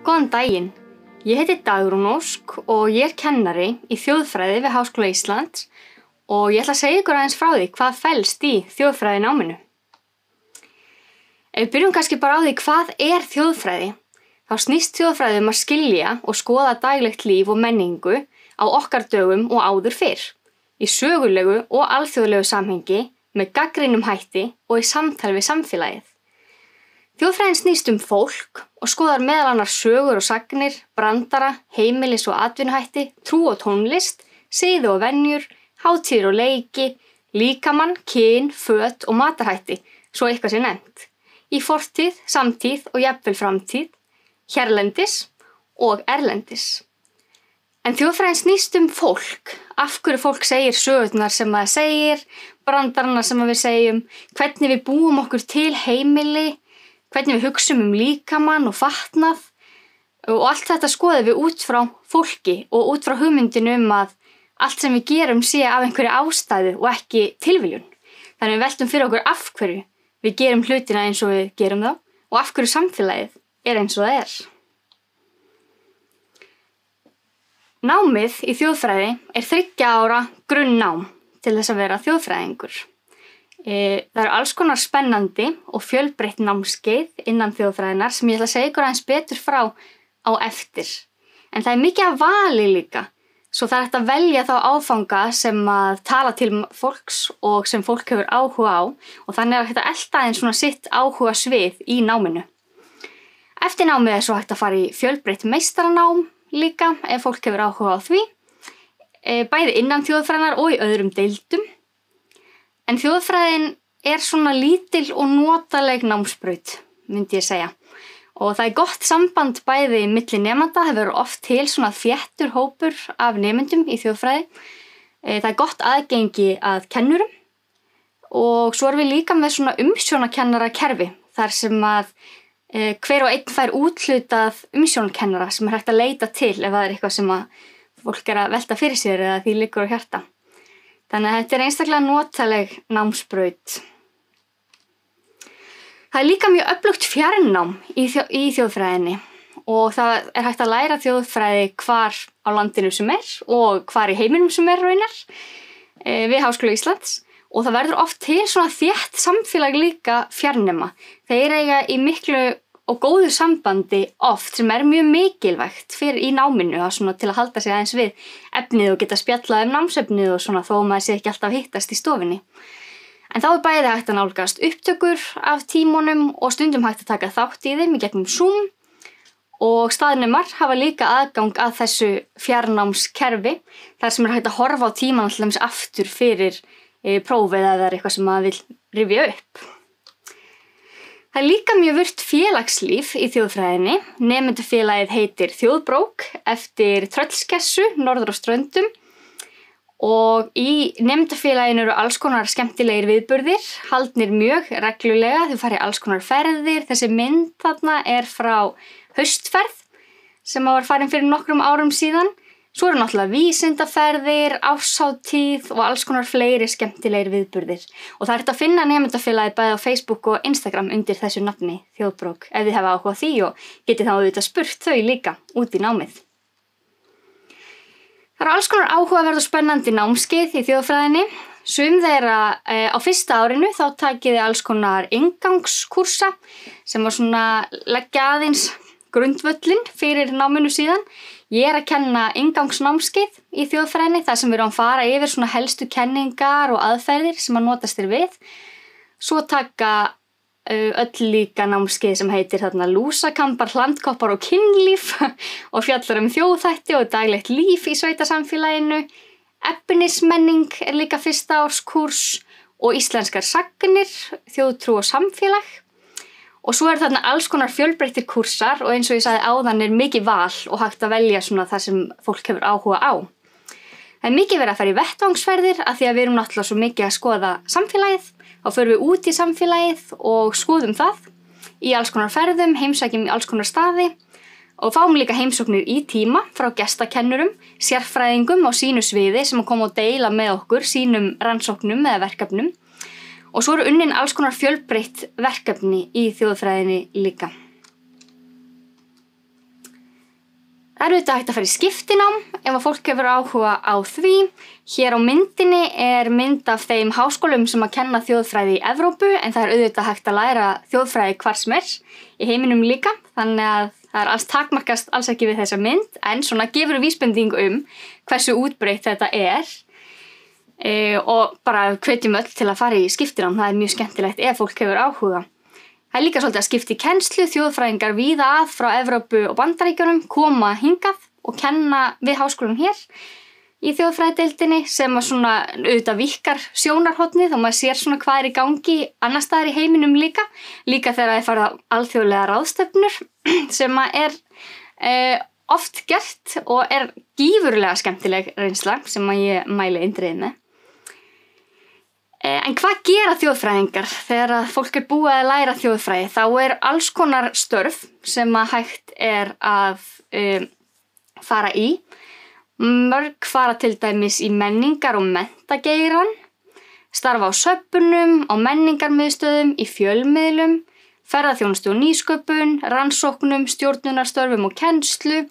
Góðan daginn, ég heiti Dagrún Ósk og ég er kennari í þjóðfræði við Háskóla Íslands og ég ætla að segja ykkur aðeins frá því hvað felst í þjóðfræðináminu. Ef við byrjum kannski bara á því hvað er þjóðfræði, þá snýst þjóðfræði að skilja og skoða daglegt líf og menningu á okkar dögum og áður fyrr, í sögulegu og alþjóðlegu samhengi, með gagnrýnum hætti og í samtali við samfélagið. Þjóðfræðin snýst fólk og skoðar meðal annars sögur og sagnir, brandara, heimilis- og atvinnuhætti, trú og tónlist, siði og venjur, hátíðir og leiki, líkamann, kyn, föt og matarhætti, svo eitthvað sé nefnt. Í fortíð, samtíð og jafnvel framtíð, hérlendis og erlendis. En þjóðfræðin snýst fólk, af hverju fólk segir sögurnar sem það segir, brandarana sem við segjum, hvernig við búum okkur til heimili, hvernig við hugsum líkamann og fatnað og allt þetta skoðum við út frá fólki og út frá hugmyndinu að allt sem við gerum sé af einhverju ástæðu og ekki tilviljun. Þannig við veltum fyrir okkur af hverju við gerum hlutina eins og við gerum þá og af hverju samfélagið er eins og það er. Námið í þjóðfræði er 3 ára grunnnám til þess að vera þjóðfræðingur. Það eru alls konar spennandi og fjölbreytt námskeið innan þjóðfræðinnar sem ég ætla að segja ykkur aðeins betur frá á eftir. En það er mikið af vali líka, svo það er hægt að velja þá áfanga sem að tala til fólks og sem fólk hefur áhuga á og þannig er hægt að elta aðeins svona sitt áhuga svið í náminu. Eftir námið er svo hægt að fara í fjölbreytt meistaranám líka ef fólk hefur áhuga á því, bæði innan þjóðfræðinnar og í öðrum deildum. En þjóðfræðin er svona lítil og notaleg námsbraut, myndi ég segja. Og það er gott samband bæði milli nemenda, það verður oft til svona þéttur hópur af nemendum í þjóðfræði. Það er gott aðgengi að kennurum og svo erum við líka með svona umsjónakennarakerfi, þar sem að hver og einn fær úthlutað umsjónakennara sem er hægt að leita til ef það er eitthvað sem að fólk er að velta fyrir sér eða því liggur á hjarta. Þannig að þetta er einstaklega notaleg námsbraut. Það er líka mjög öflugt fjarnám í þjóðfræðinni og það er hægt að læra þjóðfræði hvar á landinu sem er og hvar í heiminum sem er raunar við Háskóla Íslands og það verður oft til svona þétt samfélag líka fjarnema. Þeir eiga í miklu og góðu sambandi oft sem er mjög mikilvægt í náminu svona, til að halda sig aðeins við efnið og geta spjallað námsefnið og svona þó maður sé ekki alltaf hittast í stofunni. En þá er bæði hægt að nálgast upptökur af tímunum og stundum hægt að taka þátt í þeim í gegnum Zoom og staðnemar hafa líka aðgang að þessu fjarnámskerfi þar sem er hægt að horfa á tíman alltaf aftur fyrir prófið eða það er eitthvað sem maður vill rifja upp. Það er líka mjög virkt félagslíf í þjóðfræðinni. Nemendafélagið heitir Þjóðbrók eftir Tröllskessu norður á Ströndum og í nemendafélaginu eru alls konar skemmtilegir viðburðir, haldnir mjög reglulega, þau fara í alls konar ferðir. Þessi mynd þarna er frá haustferð sem var farin fyrir nokkrum árum síðan. Svo eru náttúrulega vísindaferðir, árshátíð og alls konar fleiri skemmtilegir viðburðir. Og það er hægt að finna nemendafélagið bæði á Facebook og Instagram undir þessu nafni Þjóðbrók ef þið hafa áhuga á því og getið þá auðvitað spurt þau líka út í námið. Það eru alls konar áhugaverð og spennandi námskeið í þjóðfræðinni. Sum þeirra á fyrsta árinu þá takið þið alls konar inngangskúrsa sem var svona leggja aðeins grundvöllin fyrir náminu síðan. Ég er að kenna inngangsnámskeið í þjóðfræðinni þar sem við erum að fara yfir svona helstu kenningar og aðferðir sem að notast við. Svo taka öll líka námskeið sem heitir þarna lúsakambar, hlandkoppar og kynlíf og fjallar þjóðþætti og daglegt líf í sveitasamfélaginu. Efnismenning er líka fyrsta árs kúrs og íslenskar sagnir, þjóðtrú og samfélag. Og svo þarna alls konar fjölbreyttir kúrsar og eins og ég sagði áðan er mikið val og hægt að velja svona það sem fólk hefur áhuga á. Það er mikið verið að fara í vettvangsferðir af því að við erum náttúrulega svo mikið að skoða samfélagið. Þá förum við út í samfélagið og skoðum það í alls konar ferðum, heimsækjum í alls konar staði og fáum líka heimsóknir í tíma frá gestakennurum, sérfræðingum á sínu sviði sem koma og deila með okkur sínum rannsóknum eða verkefnum. Og svo eru unnin alls konar fjölbreytt verkefni í þjóðfræðinni líka. Það auðvitað hægt að fara í skiptinám ef að fólk hefur áhuga á því. Hér á myndinni mynd af þeim háskólum sem að kenna þjóðfræði í Evrópu, en það auðvitað hægt að læra þjóðfræði hvar sem í heiminum líka, þannig að það alls takmarkast alls ekki við þessa mynd, en svona gefur vísbending hversu útbreitt þetta og bara hvetjum öll til að fara í skiptinám. Það mjög skemmtilegt ef fólk hefur áhuga. Það líka svolítið að skipta í kennslu, þjóðfræðingar víða að frá Evrópu og Bandaríkjunum koma hingað og kenna við háskólanum hér í þjóðfræðideildinni sem að svona auðvitað víkkar sjónarhornið og maður sér svona hvað í gangi annars staðar í heiminum líka þegar það farið á alþjóðlega ráðstefnur sem að oft gert og gífurlega skemmtileg reynsla sem að ég mæli eindregið með. En hvað gera þjóðfræðingar þegar að fólk búið að læra þjóðfræði? Þá alls konar störf sem að hægt að fara í. Mörg fara til dæmis í menningar- og menntageirann, starfa á söfnum, á menningarmiðstöðum, í fjölmiðlum, ferðaþjónustu og nýsköpun, rannsóknum, stjórnunarstörfum og kennslu.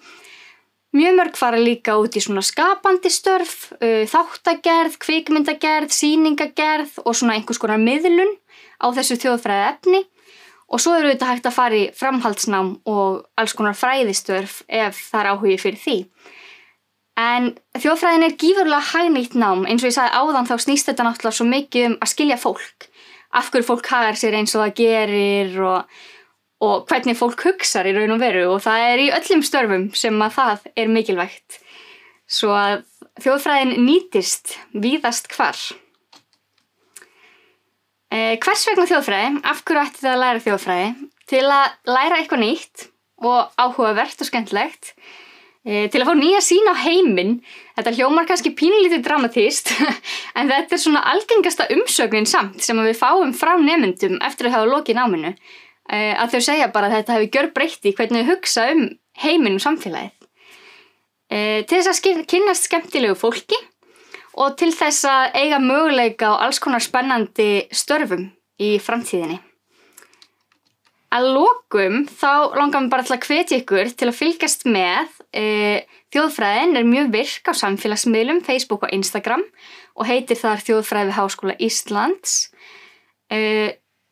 Mjög mörg fara líka út í svona skapandi störf, þáttagerð, kvikmyndagerð, sýningagerð og svona einhvers konar miðlun á þessu þjóðfræði efni. Og svo auðvitað hægt að fara í framhaldsnám og alls konar fræðistörf ef það áhugi fyrir því. En þjóðfræðin gífurlega hagnýtt nám, eins og ég sagði áðan þá snýst þetta náttúrulega svo mikið að skilja fólk. Af hverju fólk hagar sér eins og það gerir og hvernig fólk hugsar í raun og veru og það í öllum störfum sem að það mikilvægt. Svo að þjóðfræðin nýtist víðast hvar. Hvers vegna þjóðfræði? Af hverju ætti það að læra þjóðfræði? Til að læra eitthvað nýtt og áhugavert og skemmtilegt. Til að fá nýja sýn á heiminn. Þetta hljómar kannski pínulítið dramatískt en þetta svona algengasta umsögnin samt sem við fáum frá nemendum eftir að hafa lokið náminu. Að þau segja bara að þetta hefur gjörbreytt í hvernig þau hugsa heiminn og samfélagið. Til þess að kynnast skemmtilegu fólki og til þess að eiga möguleika á alls konar spennandi störfum í framtíðinni. Að lokum þá langar mér bara til að hvetja ykkur til að fylgjast með. Þjóðfræðin mjög virk á samfélagsmiðlum, Facebook og Instagram og heitir þar Þjóðfræði við Háskóla Íslands.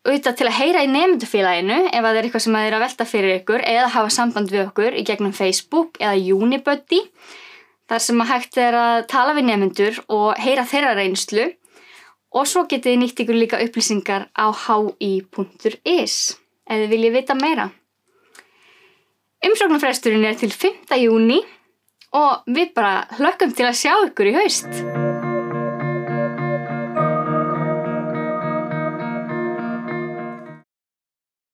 Auðvitað til að heyra í nemendafélaginu ef það eitthvað sem að velta fyrir ykkur eða hafa samband við okkur í gegnum Facebook eða Unibuddy. Þar sem að hægt að tala við nemendur og heyra þeirra reynslu og svo getið þið nýtt ykkur líka upplýsingar á hi.is ef þið viljið vita meira. Umsóknarfresturinn til 5. júní og við bara hlökkum til að sjá ykkur í haust.